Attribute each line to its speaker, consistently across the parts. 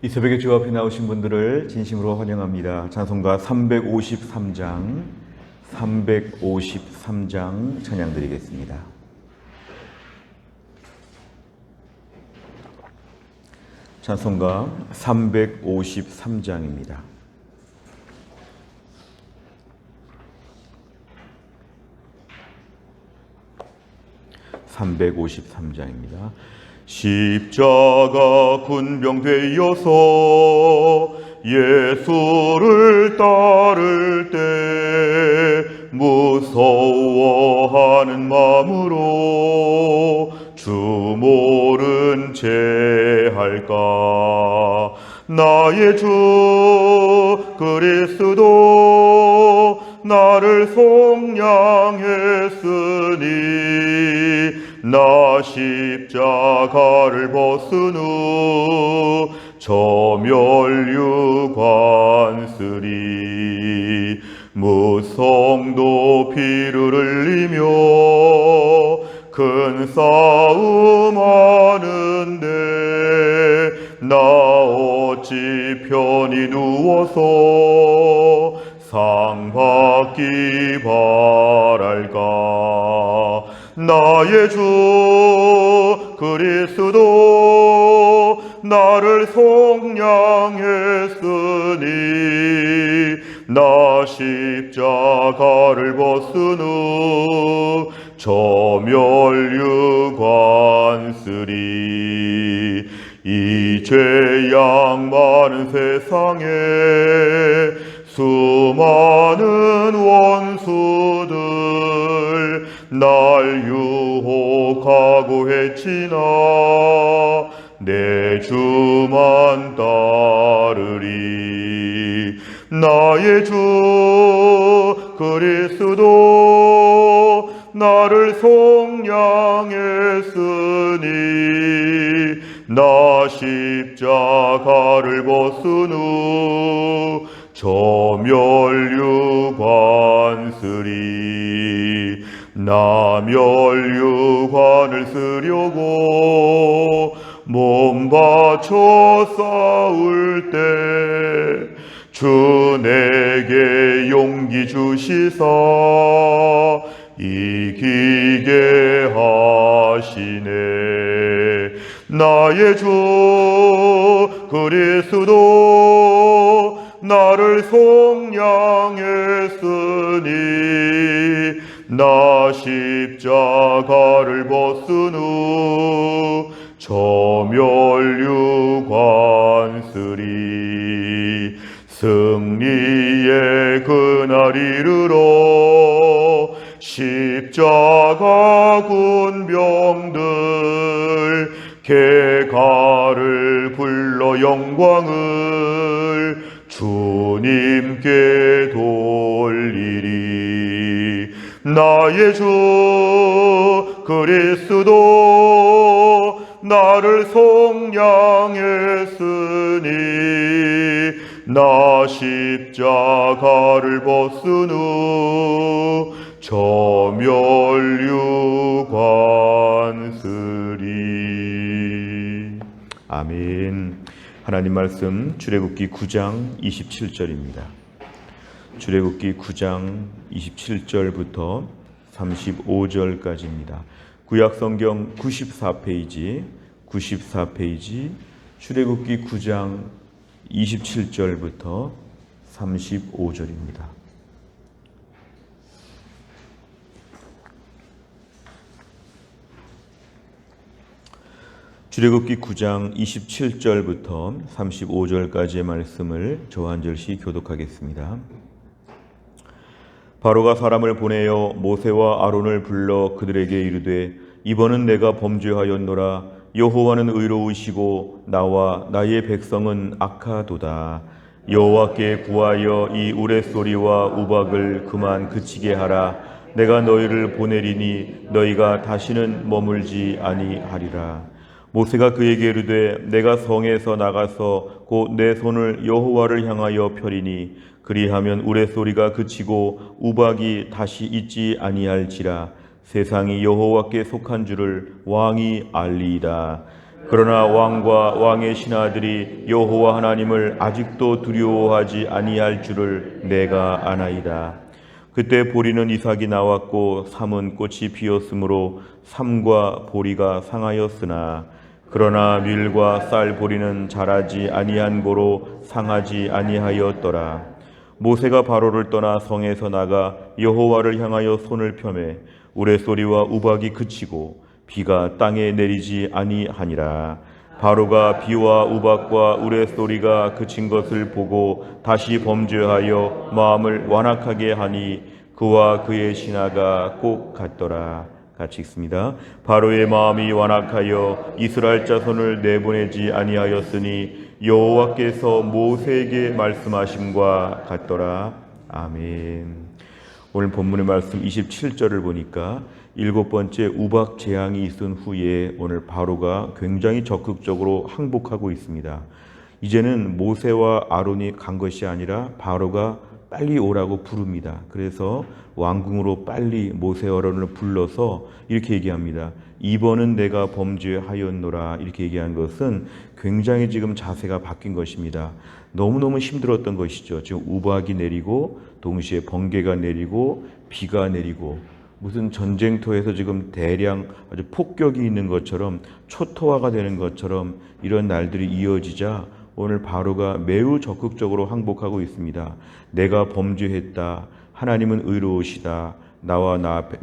Speaker 1: 이 새벽에 주 앞에 나오신 분들을 진심으로 환영합니다. 찬송가 353장 찬양 드리겠습니다. 찬송가 353장입니다. 십자가 군병되어서 예수를 따를 때 무서워하는 마음으로 주 모른 채 할까. 나의 주 그리스도 나를 속량했으니 나 십자가를 벗은 후 저 멸류관 쓰리. 무성도 피를 흘리며 큰 싸움 하는데 나 어찌 편히 누워서 상 받기 바랄까. 나의 주 그리스도 나를 속량했으니 나 십자가를 벗은 후 저 멸류관 쓰리. 이제 양많은 세상에 수많은 원수들 날 유혹하고 했지나 내 주만 따르리. 나의 주 그리스도 나를 속량했으니 나 십자가를 벗은 후 저 멸류관 쓰리. 나 멸류관을 쓰려고 몸 바쳐 싸울 때 주 내게 용기 주시사 이기게 하시네. 나의 주 그리스도 나를 속량했으니 나 십자가를 벗은 후 저 멸류관 쓰리. 승리의 그날 이르러 십자가 군병들 개가를 불러 영광을 주님께 돌리리. 나의 주 그리스도 나를 속량했으니 나 십자가를 벗은 후 저 멸류관 쓰리. 아멘. 하나님 말씀 출애굽기 9장 27절입니다. 출애굽기 9장 27절부터 35절까지입니다. 구약성경 94페이지 출애굽기 9장 27절부터 35절입니다. 출애굽기 9장 27절부터 35절까지의 말씀을 저와 한 절씩 교독하겠습니다. 바로가 사람을 보내어 모세와 아론을 불러 그들에게 이르되 이번은 내가 범죄하였노라. 여호와는 의로우시고 나와 나의 백성은 악하도다. 여호와께 구하여 이 우레소리와 우박을 그만 그치게 하라. 내가 너희를 보내리니 너희가 다시는 머물지 아니하리라. 모세가 그에게 이르되 내가 성에서 나가서 곧 내 손을 여호와를 향하여 펴리니 그리하면 우레소리가 그치고 우박이 다시 있지 아니할지라. 세상이 여호와께 속한 줄을 왕이 알리이다. 그러나 왕과 왕의 신하들이 여호와 하나님을 아직도 두려워하지 아니할 줄을 내가 아나이다. 그때 보리는 이삭이 나왔고 삼은 꽃이 피었으므로 삼과 보리가 상하였으나 그러나 밀과 쌀 보리는 자라지 아니한 고로 상하지 아니하였더라. 모세가 바로를 떠나 성에서 나가 여호와를 향하여 손을 펴매 우레소리와 우박이 그치고 비가 땅에 내리지 아니하니라. 바로가 비와 우박과 우레소리가 그친 것을 보고 다시 범죄하여 마음을 완악하게 하니 그와 그의 신하가 꼭 같더라. 같이 읽습니다. 바로의 마음이 완악하여 이스라엘 자손을 내보내지 아니하였으니 여호와께서 모세에게 말씀하심과 같더라. 아멘. 오늘 본문의 말씀 27절을 보니까 7번째 우박 재앙이 있은 후에 오늘 바로가 굉장히 적극적으로 항복하고 있습니다. 이제는 모세와 아론이 간 것이 아니라 바로가 빨리 오라고 부릅니다. 그래서 왕궁으로 빨리 모세 아론을 불러서 이렇게 얘기합니다. 이번은 내가 범죄하였노라. 이렇게 얘기한 것은 굉장히 지금 자세가 바뀐 것입니다. 너무너무 힘들었던 것이죠. 지금 우박이 내리고 동시에 번개가 내리고 비가 내리고 무슨 전쟁터에서 지금 대량 아주 폭격이 있는 것처럼 초토화가 되는 것처럼 이런 날들이 이어지자 오늘 바로가 매우 적극적으로 항복하고 있습니다. 내가 범죄했다. 하나님은 의로우시다. 나와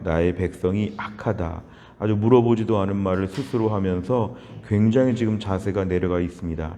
Speaker 1: 나의 백성이 악하다. 아주 물어보지도 않은 말을 스스로 하면서 굉장히 지금 자세가 내려가 있습니다.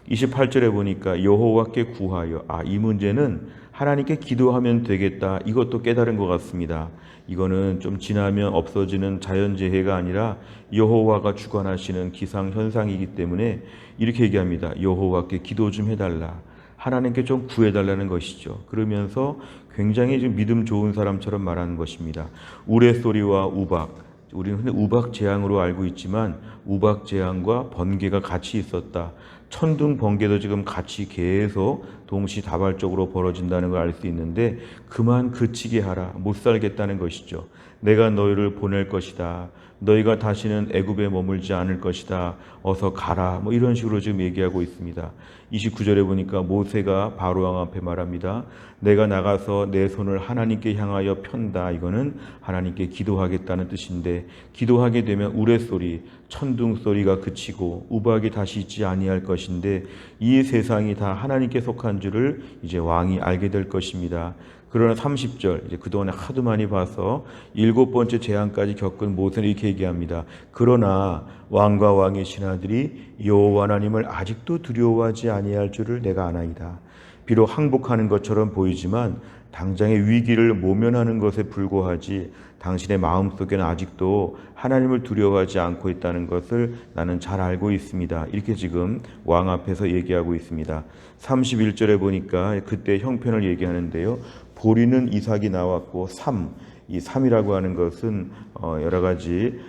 Speaker 1: 28절에 보니까 여호와께 구하여 이 문제는 하나님께 기도하면 되겠다. 이것도 깨달은 것 같습니다. 이거는 좀 지나면 없어지는 자연재해가 아니라 여호와가 주관하시는 기상현상이기 때문에 이렇게 얘기합니다. 여호와께 기도 좀 해달라. 하나님께 좀 구해달라는 것이죠. 그러면서 굉장히 좀 믿음 좋은 사람처럼 말하는 것입니다. 우레소리와 우박, 우리는 흔히 우박 재앙으로 알고 있지만 우박 재앙과 번개가 같이 있었다. 천둥 번개도 지금 같이 계속 동시다발적으로 벌어진다는 걸 알 수 있는데 그만 그치게 하라. 못 살겠다는 것이죠. 내가 너희를 보낼 것이다. 너희가 다시는 애굽에 머물지 않을 것이다. 어서 가라. 이런 식으로 지금 얘기하고 있습니다. 29절에 보니까 모세가 바로 왕 앞에 말합니다. 내가 나가서 내 손을 하나님께 향하여 편다. 이거는 하나님께 기도하겠다는 뜻인데 기도하게 되면 우레소리, 천둥 소리가 그치고 우박이 다시 있지 아니할 것인데 이 세상이 다 하나님께 속한 줄을 이제 왕이 알게 될 것입니다. 그러나 30절, 이제 그동안에 하도 많이 봐서 7번째 재앙까지 겪은 모세는 이렇게 얘기합니다. 그러나 왕과 왕의 신하들이 여호와 하나님을 아직도 두려워하지 아니할 줄을 내가 아나이다. 비록 항복하는 것처럼 보이지만 당장의 위기를 모면하는 것에 불과하지 당신의 마음속에는 아직도 하나님을 두려워하지 않고 있다는 것을 나는 잘 알고 있습니다. 이렇게 지금 왕 앞에서 얘기하고 있습니다. 31절에 보니까 그때 형편을 얘기하는데요. 보리는 이삭이 나왔고 이 삼이라고 하는 것은 여러 가지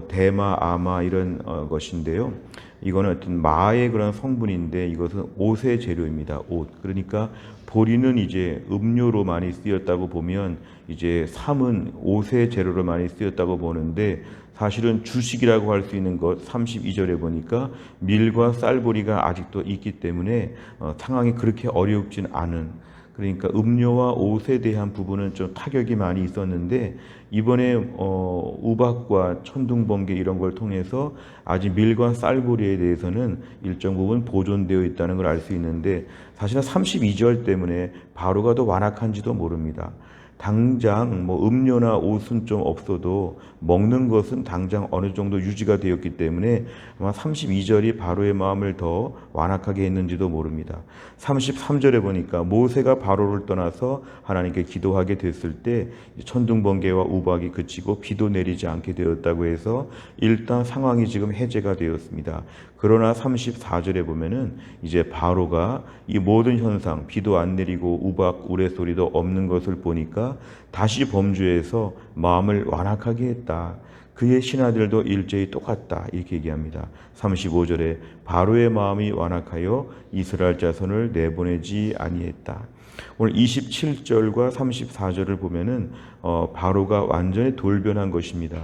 Speaker 1: 대마, 아마 이런 것인데요. 이거는 어떤 마의 그런 성분인데 이것은 옷의 재료입니다. 옷. 그러니까 보리는 이제 음료로 많이 쓰였다고 보면 이제 삼은 옷의 재료로 많이 쓰였다고 보는데 사실은 주식이라고 할 수 있는 것 32절에 보니까 밀과 쌀보리가 아직도 있기 때문에 상황이 그렇게 어렵진 않은 그러니까 음료와 옷에 대한 부분은 좀 타격이 많이 있었는데 이번에 우박과 천둥번개 이런 걸 통해서 아직 밀과 쌀보리에 대해서는 일정 부분 보존되어 있다는 걸 알 수 있는데 사실은 32절 때문에 바로가 더 완악한지도 모릅니다. 당장 음료나 옷은 좀 없어도 먹는 것은 당장 어느 정도 유지가 되었기 때문에 아마 32절이 바로의 마음을 더 완악하게 했는지도 모릅니다. 33절에 보니까 모세가 바로를 떠나서 하나님께 기도하게 됐을 때 천둥번개와 우박이 그치고 비도 내리지 않게 되었다고 해서 일단 상황이 지금 해제가 되었습니다. 그러나 34절에 보면은 이제 바로가 이 모든 현상, 비도 안 내리고 우박, 우레소리도 없는 것을 보니까 다시 범죄해서 마음을 완악하게 했다. 그의 신하들도 일제히 똑같다. 이렇게 얘기합니다. 35절에 바로의 마음이 완악하여 이스라엘 자손을 내보내지 아니했다. 오늘 27절과 34절을 보면은 바로가 완전히 돌변한 것입니다.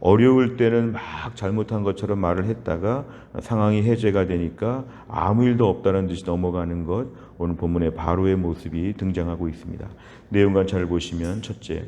Speaker 1: 어려울 때는 막 잘못한 것처럼 말을 했다가 상황이 해제가 되니까 아무 일도 없다는 듯이 넘어가는 것, 오늘 본문에 바로의 모습이 등장하고 있습니다. 내용만 잘 보시면 첫째,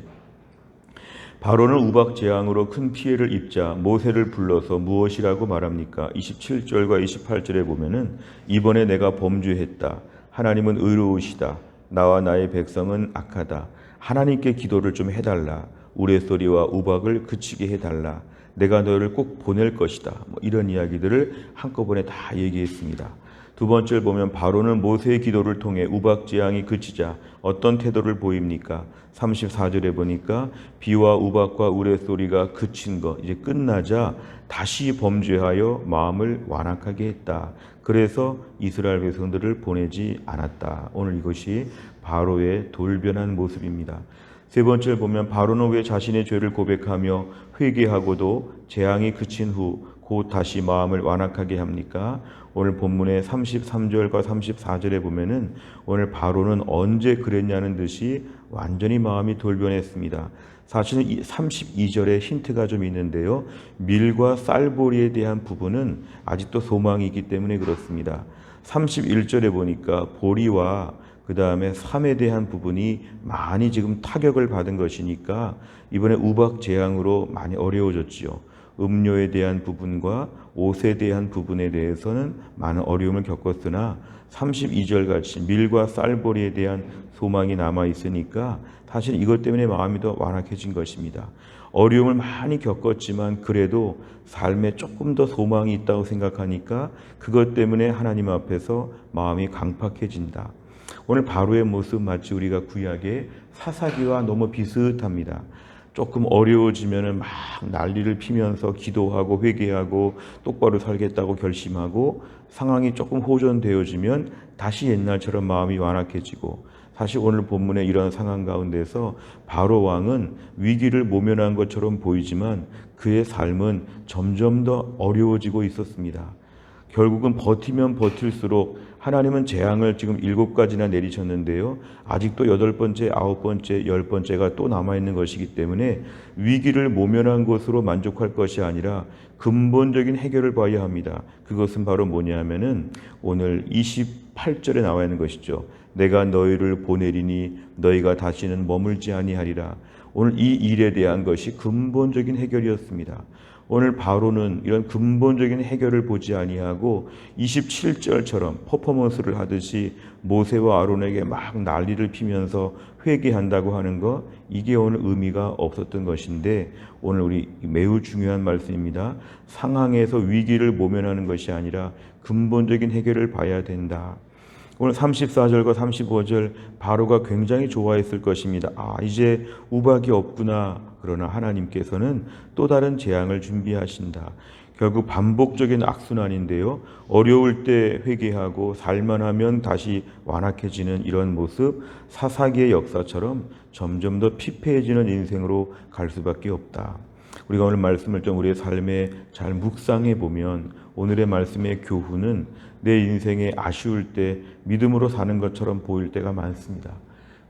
Speaker 1: 바로는 우박 재앙으로 큰 피해를 입자 모세를 불러서 무엇이라고 말합니까? 27절과 28절에 보면은 이번에 내가 범죄했다. 하나님은 의로우시다. 나와 나의 백성은 악하다. 하나님께 기도를 좀 해달라. 우레소리와 우박을 그치게 해달라. 내가 너를 꼭 보낼 것이다. 이런 이야기들을 한꺼번에 다 얘기했습니다. 두 번째를 보면 바로는 모세의 기도를 통해 우박 재앙이 그치자 어떤 태도를 보입니까? 34절에 보니까 비와 우박과 우레소리가 그친 것, 이제 끝나자 다시 범죄하여 마음을 완악하게 했다. 그래서 이스라엘 백성들을 보내지 않았다. 오늘 이것이 바로의 돌변한 모습입니다. 세 번째를 보면 바로는 왜 자신의 죄를 고백하며 회개하고도 재앙이 그친 후 곧 다시 마음을 완악하게 합니까? 오늘 본문의 33절과 34절에 보면은 오늘 바로는 언제 그랬냐는 듯이 완전히 마음이 돌변했습니다. 사실은 32절에 힌트가 좀 있는데요. 밀과 쌀보리에 대한 부분은 아직도 소망이 있기 때문에 그렇습니다. 31절에 보니까 보리와 그 다음에 삶에 대한 부분이 많이 지금 타격을 받은 것이니까 이번에 우박 재앙으로 많이 어려워졌지요. 음료에 대한 부분과 옷에 대한 부분에 대해서는 많은 어려움을 겪었으나 32절 같이 밀과 쌀보리에 대한 소망이 남아 있으니까 사실 이것 때문에 마음이 더 완악해진 것입니다. 어려움을 많이 겪었지만 그래도 삶에 조금 더 소망이 있다고 생각하니까 그것 때문에 하나님 앞에서 마음이 강팍해진다. 오늘 바로의 모습 마치 우리가 구약의 사사기와 너무 비슷합니다. 조금 어려워지면은 막 난리를 피면서 기도하고 회개하고 똑바로 살겠다고 결심하고 상황이 조금 호전되어지면 다시 옛날처럼 마음이 완악해지고, 사실 오늘 본문의 이런 상황 가운데서 바로 왕은 위기를 모면한 것처럼 보이지만 그의 삶은 점점 더 어려워지고 있었습니다. 결국은 버티면 버틸수록 하나님은 재앙을 지금 7가지나 내리셨는데요. 아직도 8번째, 9번째, 10번째가 또 남아있는 것이기 때문에 위기를 모면한 것으로 만족할 것이 아니라 근본적인 해결을 봐야 합니다. 그것은 바로 뭐냐면은 오늘 28절에 나와 있는 것이죠. 내가 너희를 보내리니 너희가 다시는 머물지 아니하리라. 오늘 이 일에 대한 것이 근본적인 해결이었습니다. 오늘 바로는 이런 근본적인 해결을 보지 아니하고 27절처럼 퍼포먼스를 하듯이 모세와 아론에게 막 난리를 피면서 회개한다고 하는 것, 이게 오늘 의미가 없었던 것인데 오늘 우리 매우 중요한 말씀입니다. 상황에서 위기를 모면하는 것이 아니라 근본적인 해결을 봐야 된다. 오늘 34절과 35절 바로가 굉장히 좋아했을 것입니다. 이제 우박이 없구나. 그러나 하나님께서는 또 다른 재앙을 준비하신다. 결국 반복적인 악순환인데요. 어려울 때 회개하고 살만하면 다시 완악해지는 이런 모습, 사사기의 역사처럼 점점 더 피폐해지는 인생으로 갈 수밖에 없다. 우리가 오늘 말씀을 좀 우리의 삶에 잘 묵상해 보면 오늘의 말씀의 교훈은 내 인생에 아쉬울 때 믿음으로 사는 것처럼 보일 때가 많습니다.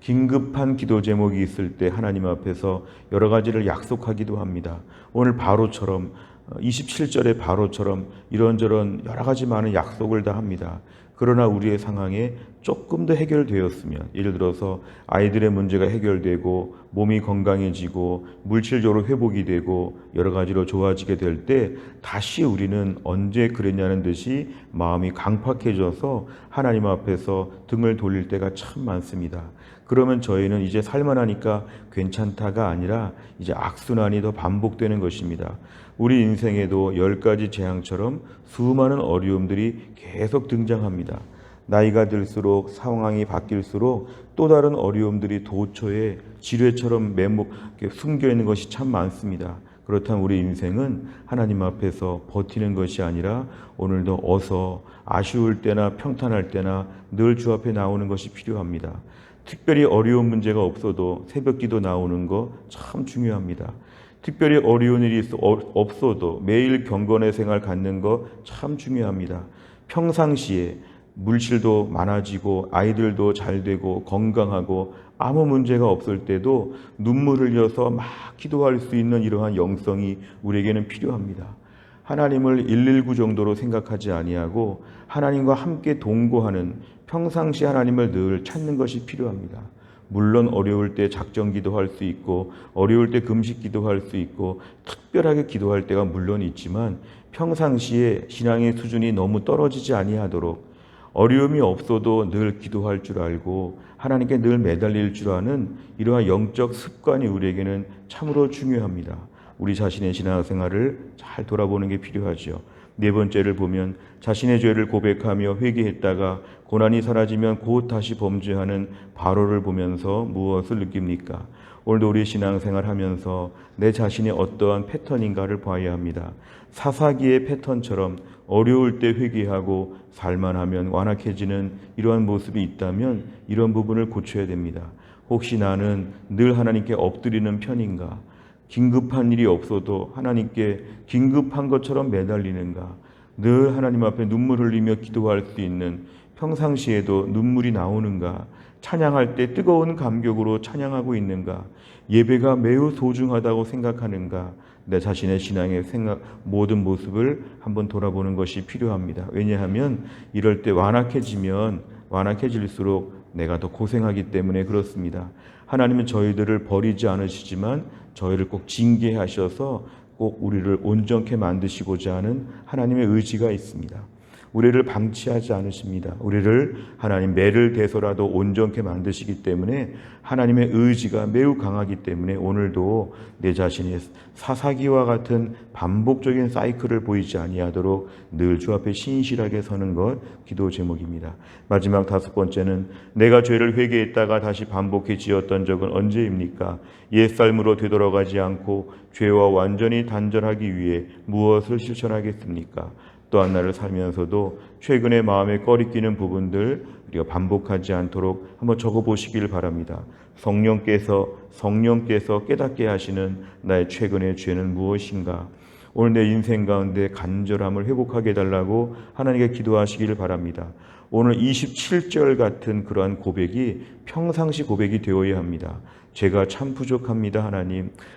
Speaker 1: 긴급한 기도 제목이 있을 때 하나님 앞에서 여러 가지를 약속하기도 합니다. 오늘 바로처럼 27절의 바로처럼 이런저런 여러 가지 많은 약속을 다 합니다. 그러나 우리의 상황에 조금 더 해결되었으면, 예를 들어서 아이들의 문제가 해결되고 몸이 건강해지고 물질적으로 회복이 되고 여러 가지로 좋아지게 될 때 다시 우리는 언제 그랬냐는 듯이 마음이 강팍해져서 하나님 앞에서 등을 돌릴 때가 참 많습니다. 그러면 저희는 이제 살만하니까 괜찮다가 아니라 이제 악순환이 더 반복되는 것입니다. 우리 인생에도 10가지 재앙처럼 수많은 어려움들이 계속 등장합니다. 나이가 들수록 상황이 바뀔수록 또 다른 어려움들이 도처에 지뢰처럼 숨겨 있는 것이 참 많습니다. 그렇다면 우리 인생은 하나님 앞에서 버티는 것이 아니라 오늘도 어서 아쉬울 때나 평탄할 때나 늘 주 앞에 나오는 것이 필요합니다. 특별히 어려운 문제가 없어도 새벽기도 나오는 거 참 중요합니다. 특별히 어려운 일이 없어도 매일 경건의 생활 갖는 거 참 중요합니다. 평상시에 물질도 많아지고 아이들도 잘 되고 건강하고 아무 문제가 없을 때도 눈물 흘려서 막 기도할 수 있는 이러한 영성이 우리에게는 필요합니다. 하나님을 119 정도로 생각하지 아니하고 하나님과 함께 동거하는, 평상시 하나님을 늘 찾는 것이 필요합니다. 물론 어려울 때 작정 기도할 수 있고 어려울 때 금식 기도할 수 있고 특별하게 기도할 때가 물론 있지만, 평상시에 신앙의 수준이 너무 떨어지지 아니하도록 어려움이 없어도 늘 기도할 줄 알고 하나님께 늘 매달릴 줄 아는 이러한 영적 습관이 우리에게는 참으로 중요합니다. 우리 자신의 신앙생활을 잘 돌아보는 게 필요하죠. 네 번째를 보면 자신의 죄를 고백하며 회개했다가 고난이 사라지면 곧 다시 범죄하는 바로를 보면서 무엇을 느낍니까? 오늘도 우리 신앙생활 하면서 내 자신이 어떠한 패턴인가를 봐야 합니다. 사사기의 패턴처럼 어려울 때 회개하고 살만하면 완악해지는 이러한 모습이 있다면 이런 부분을 고쳐야 됩니다. 혹시 나는 늘 하나님께 엎드리는 편인가? 긴급한 일이 없어도 하나님께 긴급한 것처럼 매달리는가? 늘 하나님 앞에 눈물 흘리며 기도할 수 있는, 평상시에도 눈물이 나오는가? 찬양할 때 뜨거운 감격으로 찬양하고 있는가? 예배가 매우 소중하다고 생각하는가? 내 자신의 신앙의 모든 모습을 한번 돌아보는 것이 필요합니다. 왜냐하면 이럴 때 완악해질수록 내가 더 고생하기 때문에 그렇습니다. 하나님은 저희들을 버리지 않으시지만 저희를 꼭 징계하셔서 꼭 우리를 온전케 만드시고자 하는 하나님의 의지가 있습니다. 우리를 방치하지 않으십니다. 우리를 하나님 매를 대서라도 온전케 만드시기 때문에 하나님의 의지가 매우 강하기 때문에 오늘도 내 자신이 사사기와 같은 반복적인 사이클을 보이지 아니하도록 늘 주 앞에 신실하게 서는 것 기도 제목입니다. 마지막 다섯 번째는 내가 죄를 회개했다가 다시 반복해 지었던 적은 언제입니까? 옛삶으로 되돌아가지 않고 죄와 완전히 단절하기 위해 무엇을 실천하겠습니까? 또한 날을 살면서도 최근에 마음에 꺼리끼는 부분들 우리가 반복하지 않도록 한번 적어보시길 바랍니다. 성령께서 깨닫게 하시는 나의 최근의 죄는 무엇인가? 오늘 내 인생 가운데 간절함을 회복하게 해달라고 하나님께 기도하시기를 바랍니다. 오늘 27절 같은 그러한 고백이 평상시 고백이 되어야 합니다. 제가 참 부족합니다.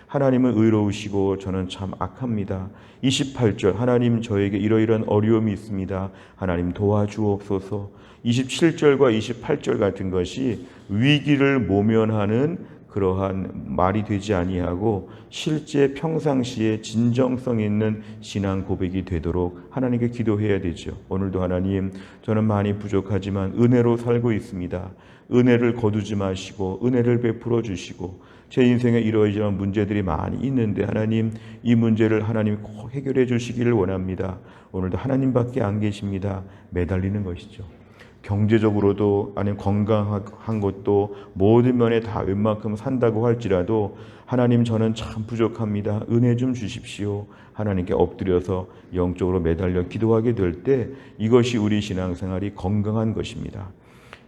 Speaker 1: 하나님은 의로우시고 저는 참 악합니다. 28절 하나님 저에게 이러이러한 어려움이 있습니다. 하나님 도와주옵소서. 27절과 28절 같은 것이 위기를 모면하는 그러한 말이 되지 아니하고 실제 평상시에 진정성 있는 신앙 고백이 되도록 하나님께 기도해야 되죠. 오늘도 하나님, 저는 많이 부족하지만 은혜로 살고 있습니다. 은혜를 거두지 마시고 은혜를 베풀어 주시고, 제 인생에 이러이러한 문제들이 많이 있는데 하나님, 이 문제를 하나님 꼭 해결해 주시기를 원합니다. 오늘도 하나님밖에 안 계십니다. 매달리는 것이죠. 경제적으로도 아니면 건강한 것도 모든 면에 다 웬만큼 산다고 할지라도 하나님, 저는 참 부족합니다. 은혜 좀 주십시오. 하나님께 엎드려서 영적으로 매달려 기도하게 될 때 이것이 우리 신앙생활이 건강한 것입니다.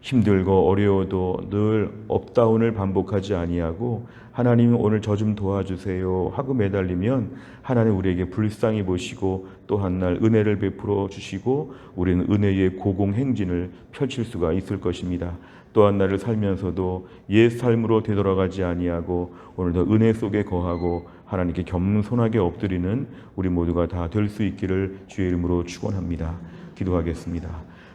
Speaker 1: 힘들고 어려워도 늘 업다운을 반복하지 아니하고 하나님 오늘 저 좀 도와주세요 하고 매달리면 하나님 우리에게 불쌍히 보시고 또 한 날 은혜를 베풀어 주시고 우리는 은혜의 고공행진을 펼칠 수가 있을 것입니다. 또 한 날을 살면서도 옛 삶으로 되돌아가지 아니하고 오늘도 은혜 속에 거하고 하나님께 겸손하게 엎드리는 우리 모두가 다 될 수 있기를 주의 이름으로 축원합니다. 기도하겠습니다.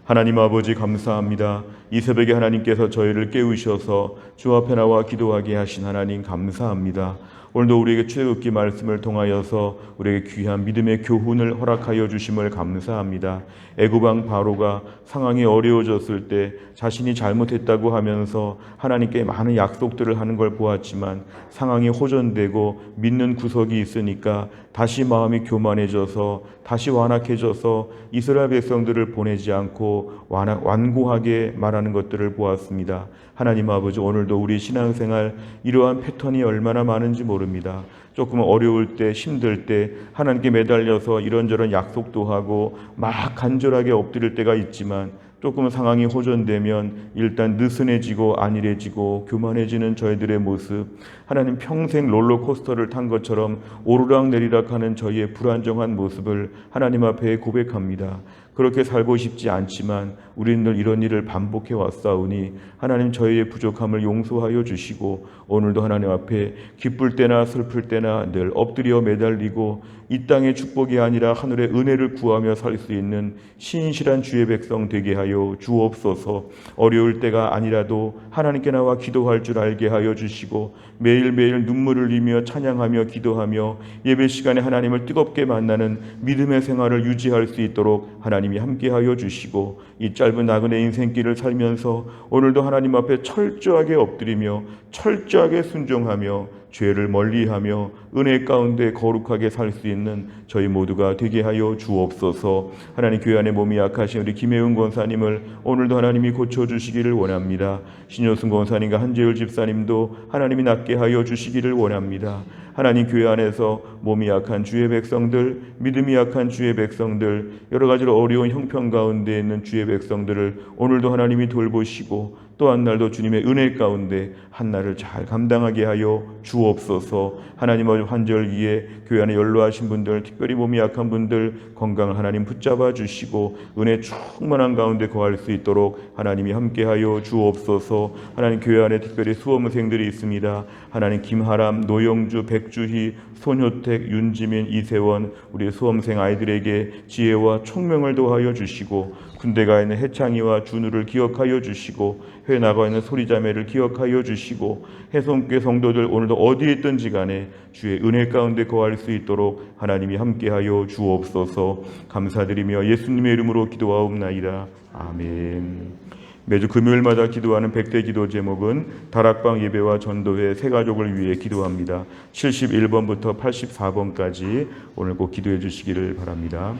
Speaker 1: 하나님 아버지, 감사합니다. 이 새벽에 하나님께서 저희를 깨우셔서 주 앞에 나와 기도하게 하신 하나님 감사합니다. 오늘도 우리에게 출애굽기 말씀을 통하여서 우리에게 귀한 믿음의 교훈을 허락하여 주심을 감사합니다. 애굽 왕 바로가 상황이 어려워졌을 때 자신이 잘못했다고 하면서 하나님께 많은 약속들을 하는 걸 보았지만 상황이 호전되고 믿는 구석이 있으니까 다시 마음이 교만해져서 다시 완악해져서 이스라엘 백성들을 보내지 않고 완고하게 말하는 것들을 보았습니다. 하나님 아버지, 오늘도 우리 신앙생활 이러한 패턴이 얼마나 많은지 모릅니다. 조금 어려울 때, 힘들 때 하나님께 매달려서 이런저런 약속도 하고 막 간절하게 엎드릴 때가 있지만 조금 상황이 호전되면 일단 느슨해지고 안일해지고 교만해지는 저희들의 모습, 하나님 평생 롤러코스터를 탄 것처럼 오르락내리락 하는 저희의 불안정한 모습을 하나님 앞에 고백합니다. 그렇게 살고 싶지 않지만 우리는 늘 이런 일을 반복해 왔사오니 하나님 저희의 부족함을 용서하여 주시고 오늘도 하나님 앞에 기쁠 때나 슬플 때나 늘 엎드려 매달리고 이 땅의 축복이 아니라 하늘의 은혜를 구하며 살 수 있는 신실한 주의 백성 되게 하여 주옵소서. 어려울 때가 아니라도 하나님께 나와 기도할 줄 알게 하여 주시고 매일매일 눈물을 흘리며 찬양하며 기도하며 예배 시간에 하나님을 뜨겁게 만나는 믿음의 생활을 유지할 수 있도록 하나님이 함께하여 주시고 이 짧은 나그네 인생길을 살면서 오늘도 하나님 앞에 철저하게 엎드리며 철저하게 순종하며 죄를 멀리하며 은혜 가운데 거룩하게 살 수 있는 저희 모두가 되게 하여 주옵소서. 하나님 교회 안에 몸이 약하신 우리 김혜은 권사님을 오늘도 하나님이 고쳐주시기를 원합니다. 신효승 권사님과 한재율 집사님도 하나님이 낫게 하여 주시기를 원합니다. 하나님 교회 안에서 몸이 약한 주의 백성들, 믿음이 약한 주의 백성들, 여러 가지로 어려운 형편 가운데 있는 주의 백성들을 오늘도 하나님이 돌보시고 또 한 날도 주님의 은혜 가운데 한 날을 잘 감당하게 하여 주옵소서. 하나님의 환절기에 교회 안에 연로하신 분들, 특별히 몸이 약한 분들 건강을 하나님 붙잡아 주시고 은혜 충만한 가운데 거할 수 있도록 하나님이 함께하여 주옵소서. 하나님 교회 안에 특별히 수험생들이 있습니다. 하나님 김하람, 노영주, 백주희, 손효택, 윤지민, 이세원 우리 수험생 아이들에게 지혜와 총명을 더하여 주시고 군대 가 있는 해창이와 준우를 기억하여 주시고 해외 나가 있는 소리자매를 기억하여 주시고 해성교회 성도들 오늘도 어디에 있든지 간에 주의 은혜 가운데 거할 수 있도록 하나님이 함께하여 주옵소서. 감사드리며 예수님의 이름으로 기도하옵나이다. 아멘. 매주 금요일마다 기도하는 백대 기도 제목은 다락방 예배와 전도회 세 가족을 위해 기도합니다. 71번부터 84번까지 오늘 꼭 기도해 주시기를 바랍니다.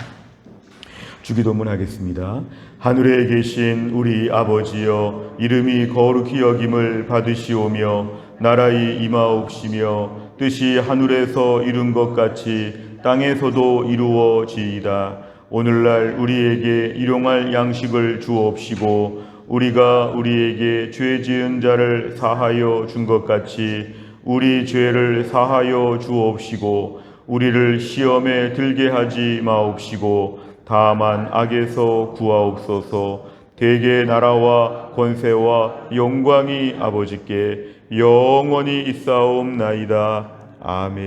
Speaker 1: 주기도문 하겠습니다. 하늘에 계신 우리 아버지여, 이름이 거룩히 여김을 받으시오며 나라의 임하옵시며 뜻이 하늘에서 이룬 것 같이 땅에서도 이루어지이다. 오늘날 우리에게 일용할 양식을 주옵시고 우리가 우리에게 죄 지은 자를 사하여 준 것 같이 우리 죄를 사하여 주옵시고 우리를 시험에 들게 하지 마옵시고 다만 악에서 구하옵소서. 대개 나라와 권세와 영광이 아버지께 영원히 있사옵나이다. 아멘.